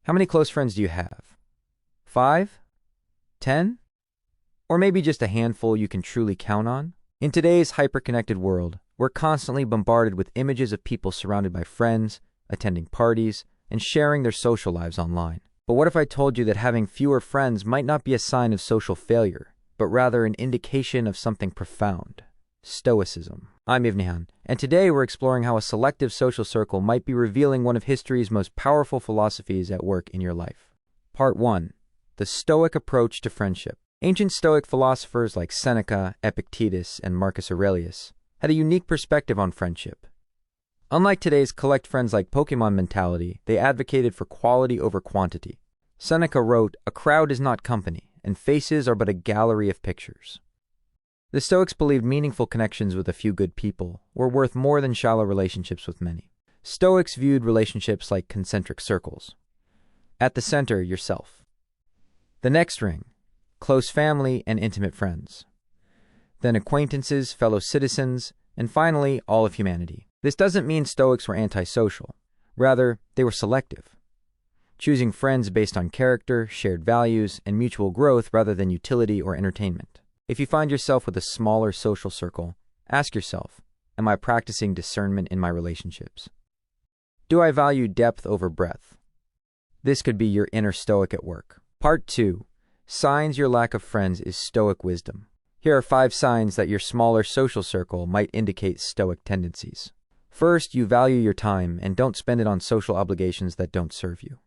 How many close friends do you have? 5? 10? Or maybe just a handful you can truly count on? In today's hyper-connected world, we're constantly bombarded with images of people surrounded by friends, attending parties, and sharing their social lives online. But what if I told you that having fewer friends might not be a sign of social failure, but rather an indication of something profound? Stoicism. I'm Ivnihan, and today we're exploring how a selective social circle might be revealing one of history's most powerful philosophies at work in your life. Part 1. The Stoic approach to friendship. Ancient Stoic philosophers like Seneca, Epictetus, and Marcus Aurelius had a unique perspective on friendship. Unlike today's collect friends like Pokemon mentality, they advocated for quality over quantity. Seneca wrote, "A crowd is not company, and faces are but a gallery of pictures." The Stoics believed meaningful connections with a few good people were worth more than shallow relationships with many. Stoics viewed relationships like concentric circles. At the center, yourself. The next ring, close family and intimate friends. Then acquaintances, fellow citizens, and finally, all of humanity. This doesn't mean Stoics were antisocial. Rather, they were selective, choosing friends based on character, shared values, and mutual growth rather than utility or entertainment. If you find yourself with a smaller social circle, ask yourself, am I practicing discernment in my relationships? Do I value depth over breadth? This could be your inner Stoic at work. Part 2. Signs your lack of friends is Stoic wisdom. Here are 5 signs that your smaller social circle might indicate Stoic tendencies. First, you value your time and don't spend it on social obligations that don't serve you.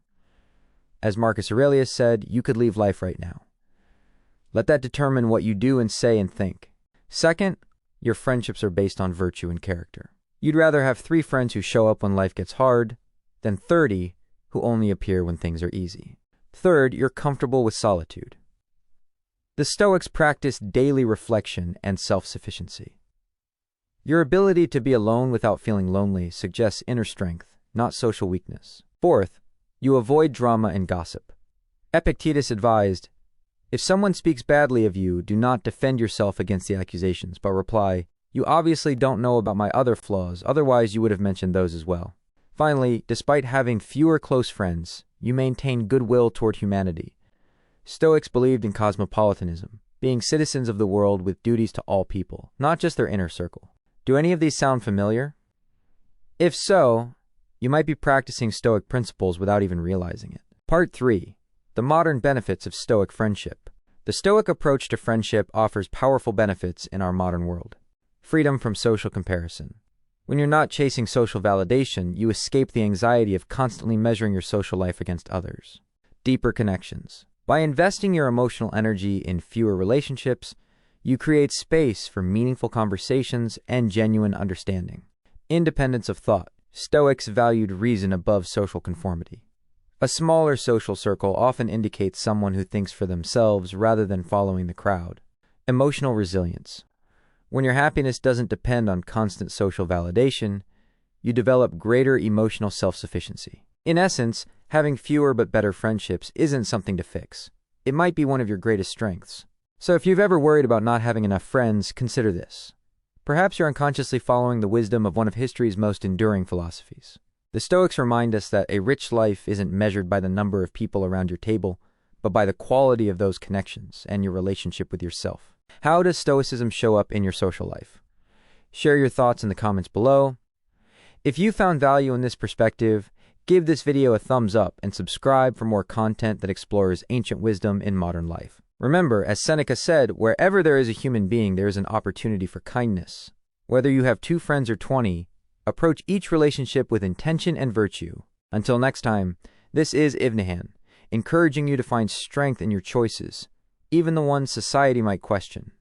As Marcus Aurelius said, you could leave life right now. Let that determine what you do and say and think. Second, your friendships are based on virtue and character. You'd rather have 3 friends who show up when life gets hard than 30 who only appear when things are easy. Third, you're comfortable with solitude. The Stoics practiced daily reflection and self-sufficiency. Your ability to be alone without feeling lonely suggests inner strength, not social weakness. Fourth, you avoid drama and gossip. Epictetus advised, if someone speaks badly of you, do not defend yourself against the accusations, but reply, you obviously don't know about my other flaws, otherwise you would have mentioned those as well. Finally, despite having fewer close friends, you maintain goodwill toward humanity. Stoics believed in cosmopolitanism, being citizens of the world with duties to all people, not just their inner circle. Do any of these sound familiar? If so, you might be practicing Stoic principles without even realizing it. Part 3. The modern benefits of Stoic friendship. The Stoic approach to friendship offers powerful benefits in our modern world. Freedom from social comparison. When you're not chasing social validation, you escape the anxiety of constantly measuring your social life against others. Deeper connections. By investing your emotional energy in fewer relationships, you create space for meaningful conversations and genuine understanding. Independence of thought. Stoics valued reason above social conformity. A smaller social circle often indicates someone who thinks for themselves rather than following the crowd. Emotional resilience. When your happiness doesn't depend on constant social validation, you develop greater emotional self-sufficiency. In essence, having fewer but better friendships isn't something to fix. It might be one of your greatest strengths. So if you've ever worried about not having enough friends, consider this. Perhaps you're unconsciously following the wisdom of one of history's most enduring philosophies. The Stoics remind us that a rich life isn't measured by the number of people around your table, but by the quality of those connections and your relationship with yourself. How does Stoicism show up in your social life? Share your thoughts in the comments below. If you found value in this perspective, give this video a thumbs up and subscribe for more content that explores ancient wisdom in modern life. Remember, as Seneca said, wherever there is a human being, there is an opportunity for kindness. Whether you have 2 friends or 20, approach each relationship with intention and virtue. Until next time, this is Ivnihan, encouraging you to find strength in your choices, even the ones society might question.